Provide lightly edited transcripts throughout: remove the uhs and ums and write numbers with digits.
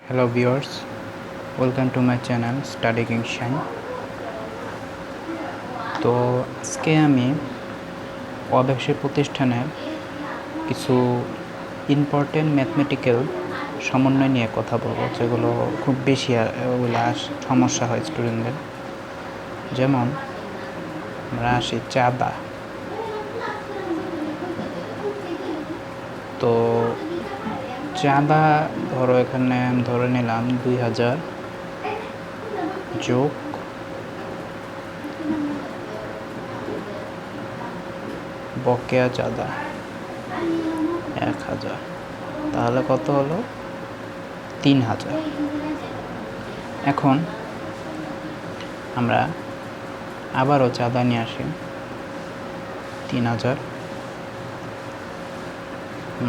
Hello viewers, welcome to my channel Study King Shine. তো আজকে আমি অব্যবসায়ী প্রতিষ্ঠানের কিছু ইম্পর্টেন্ট ম্যাথমেটিক্যাল সমন্বয় নিয়ে কথা বলবো, যেগুলো খুব বেশি ওগুলো সমস্যা হয় স্টুডেন্টদের। যেমন আমরা আসি চাঁদা। তো চাঁদা ধরো এখানে ধরে নিলাম 2000 যোগ বকেয়া চাঁদা 1000, তাহলে কত হলো? 3000। এখন আমরা আবারও চাঁদা নিয়ে আসি। 3000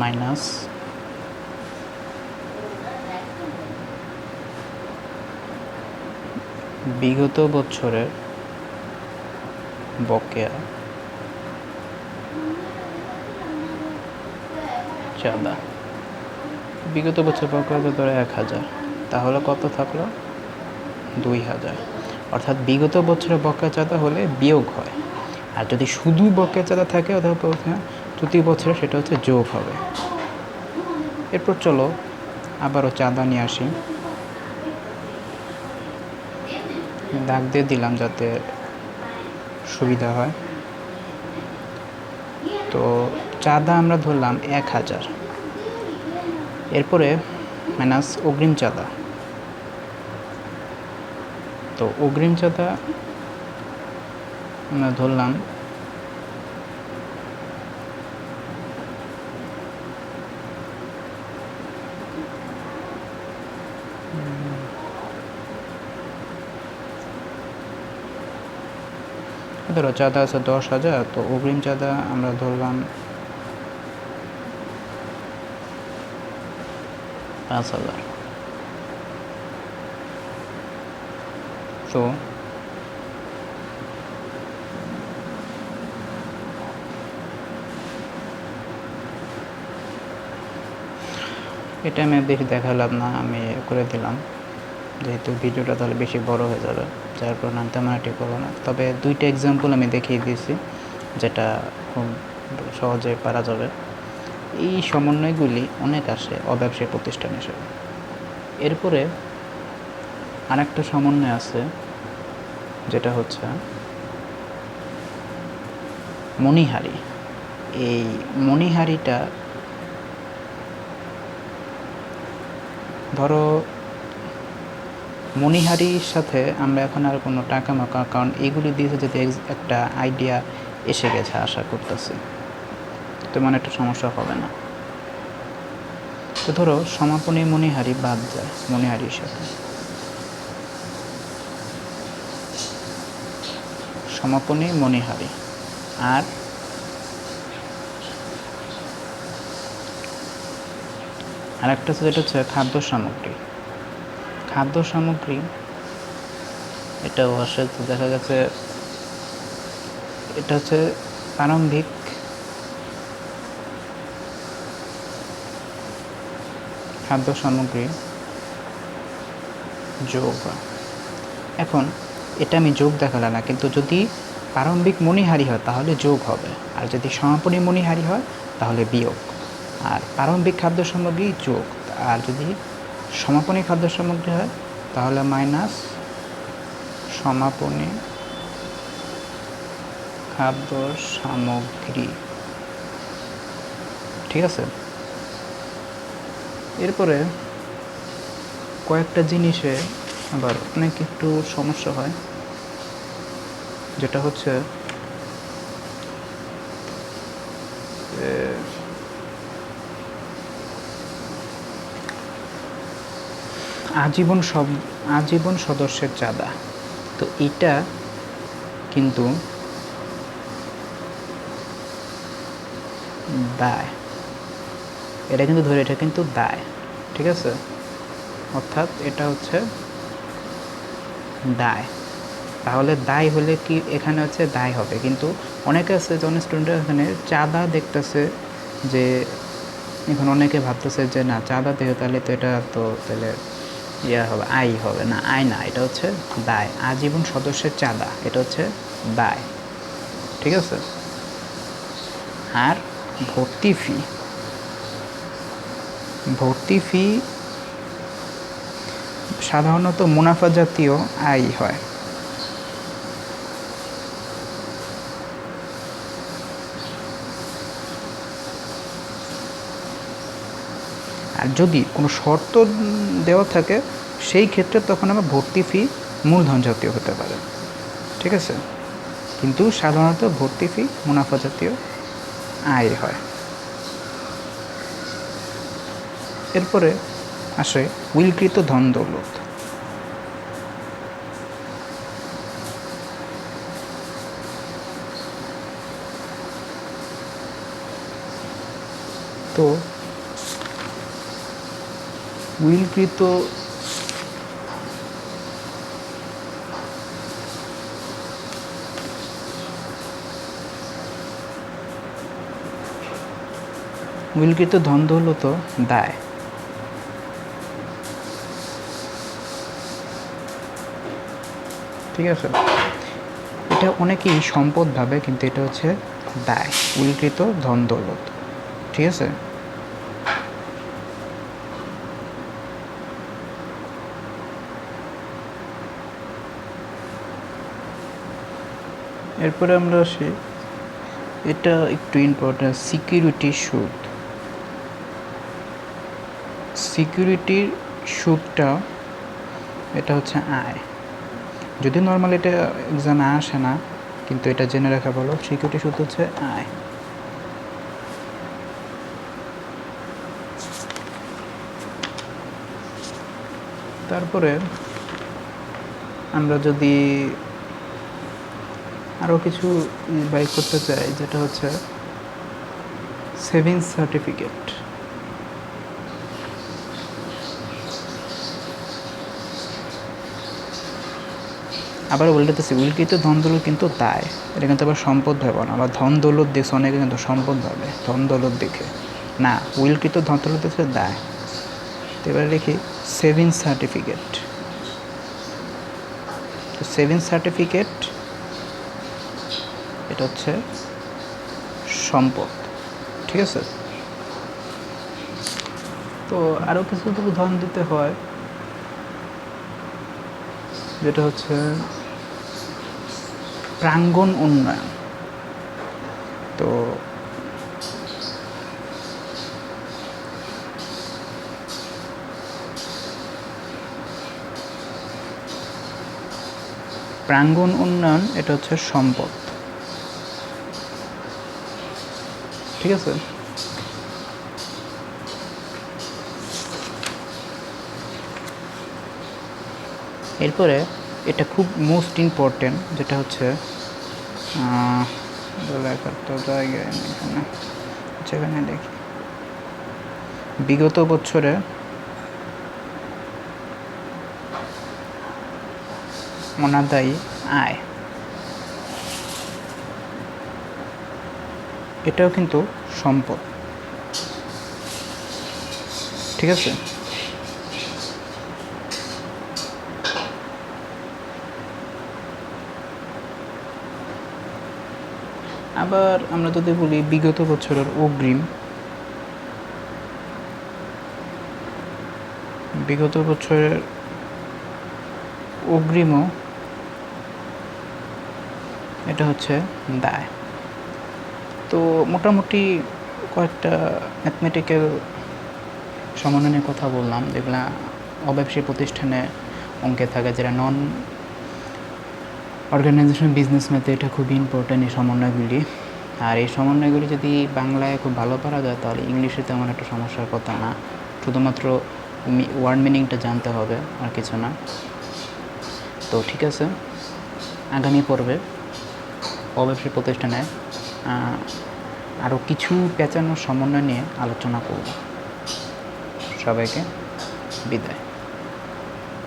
মাইনাস বিগত বছরের বকেয়া চাঁদা। বিগত বছর বকেয়া ধরে 1000, তাহলে কত থাকলো? 2000। অর্থাৎ বিগত বছরে বকেয়া চাঁদা হলে বিয়োগ হয়, আর যদি শুধু বকেয়া চাঁদা থাকে অথবা প্রতি বছরে সেটা হচ্ছে যোগ হবে। এরপর চলো আবারও চাঁদা নিয়ে আসি। দাগ দিয়ে দিলাম যাতে সুবিধা হয়। তো চাঁদা আমরা ধরলাম 1000, এরপরে মাইনাস অগ্রিম চাঁদা। তো অগ্রিম চাঁদা আমরা ধরলাম ধরো চাঁদা আছে 10,000, তো অগ্রিম চাঁদা আমরা ধরলাম 5,000। তো এটা আমি বেশি দেখালাম না, আমি করে দিলাম, যেহেতু ভিডিওটা তাহলে বেশি বড় হয়ে যাবে, যার কারণে আমি তেমন একটি করবো না। তবে দুইটা এক্সাম্পল আমি দেখিয়ে দিয়েছি, যেটা খুব সহজে পারা যাবে। এই সমন্বয়গুলি অনেক আসে অব্যবসায়ী প্রতিষ্ঠান হিসেবে। এরপরে আরেকটা সমন্বয় আছে, যেটা হচ্ছে মণিহারি। এই মণিহারিটা ধরো মণিহারির সাথে আমরা এখন আর কোনো টাকা মাকা, কারণ এইগুলি দিয়েছে যদি একটা আইডিয়া এসে গেছে আশা করতেছি, তেমন একটা সমস্যা হবে না। তো ধরো সমাপনী মণিহারি বাদ যায় মণিহারির সাথে, সমাপনী মণিহারি। আর আরেকটা হচ্ছে যেটা হচ্ছে খাদ্য সামগ্রী। খাদ্য সামগ্রী এটাও আসে, দেখা গেছে এটা হচ্ছে প্রারম্ভিক খাদ্য সামগ্রী যোগ। এখন এটা আমি যোগ দেখালাম না, কিন্তু যদি প্রারম্ভিক মণিহারি হয় তাহলে যোগ হবে, আর যদি সমাপনী মণিহারি হয় তাহলে বিয়োগ। আর প্রারম্ভিক খাদ্য সামগ্রী যোগ, আর যদি সমাপনী খাদ্য সামগ্রী হয় তাহলে মাইনাস সমাপনী খাদ্য সামগ্রী। ঠিক আছে। এরপরে কয়েকটা জিনিসে আবার অনেক একটু সমস্যা হয়, যেটা হচ্ছে আজীবন সদস্যের চাঁদা। তো এটা কিন্তু দায়, এটা কিন্তু ধরে, এটা কিন্তু দায়। ঠিক আছে, অর্থাৎ এটা হচ্ছে দায়। তাহলে দায় হলে কি এখানে হচ্ছে দায় হবে, কিন্তু অনেকে আছে অনেক স্টুডেন্টরা এখানে চাঁদা দেখতেছে, যে এখন অনেকে ভাবতেছে যে না চাঁদা দেয় তাহলে তো এটা তো তাহলে ইয়া হবে, আয় হবে না, আয় না, এটা হচ্ছে দায়। আজীবন সদস্যের চাঁদা, এটা হচ্ছে দায়। ঠিক আছে। আর ভর্তি ফি, ভর্তি ফি সাধারণত মুনাফা জাতীয় আয় হয়। আর যদি কোনো শর্ত দেওয়া থাকে সেই ক্ষেত্রে তখন আমার ভর্তি ফি মূলধন জাতীয় হতে পারে। ঠিক আছে। কিন্তু সাধারণত ভর্তি ফি মুনাফা জাতীয় আয় হয়। এরপরে আসে উইলকৃত ধন দৌলত। তো উইলকৃত ধন দৌলত দায়। ঠিক আছে। এটা অনেকেই সম্পদ ভাবে, কিন্তু এটা হচ্ছে দায়, উইলকৃত ধন দৌলত। ঠিক আছে। এরপরে আমরা আসি, এটা একটু ইম্পর্টেন্ট, সিকিউরিটি সুদ। সিকিউরিটির সুদটা এটা হচ্ছে আয়। যদি নর্মাল এটা এক্সামে আসে না, কিন্তু এটা জেনে রাখা ভালো, সিকিউরিটি সুদ হচ্ছে আয়। তারপরে আমরা যদি আরও কিছু বাই করতে চাই, যেটা হচ্ছে সেভিংস সার্টিফিকেট। আবার বলতেছি, উইলকৃত ধন দৌলত কিন্তু দায়, এটা কিন্তু আবার সম্পদ ভাবে না। আবার ধন দৌলত দেখছে অনেকে কিন্তু সম্পদ ভাবে ধন দৌলত দেখে, না, উইলকৃত ধন দৌলত হচ্ছে দায়। তো এবারে দেখি সেভিংস সার্টিফিকেট। তো সেভিংস সার্টিফিকেট এটা হচ্ছে সম্পদ। ঠিক আছে। তো আরও কিছু উদাহরণ দিতে হয়, যেটা হচ্ছে প্রাঙ্গণ উন্নয়ন। তো প্রাঙ্গণ উন্নয়ন এটা হচ্ছে সম্পদ। ঠিক আছে। এরপরে এটা খুব মোস্ট ইম্পর্টেন্ট, যেটা হচ্ছে জায়গায় এখানে, যেখানে দেখি বিগত বছরে অনাদায়ী আয়, এটাও কিন্তু সম্পদ। ঠিক আছে। আবার আমরা যদি বলি বিগত বছরের অগ্রিম, বিগত বছরের অগ্রিমও এটা হচ্ছে দায়। তো মোটামুটি কয়েকটা ম্যাথমেটিক্যাল সমন্বয়ের কথা বললাম, যেগুলা অব্যবসায়ী প্রতিষ্ঠানে অঙ্কে থাকে, যেটা নন অর্গানাইজেশন বিজনেস ম্যাথে এটা খুবই ইম্পর্ট্যান্ট এই সমন্বয়গুলি। আর এই সমন্বয়গুলি যদি বাংলায় খুব ভালো পারা যায়, তাহলে ইংলিশে তেমন একটা সমস্যার কথা না, শুধুমাত্র ওয়ার্ড মিনিংটা জানতে হবে, আর কিছু না। তো ঠিক আছে, আগামী পর্বে অব্যবসায়ী প্রতিষ্ঠানে আরও কিছু পেঁচানোর সমন্বয় নিয়ে আলোচনা করব। সবাইকে বিদায়।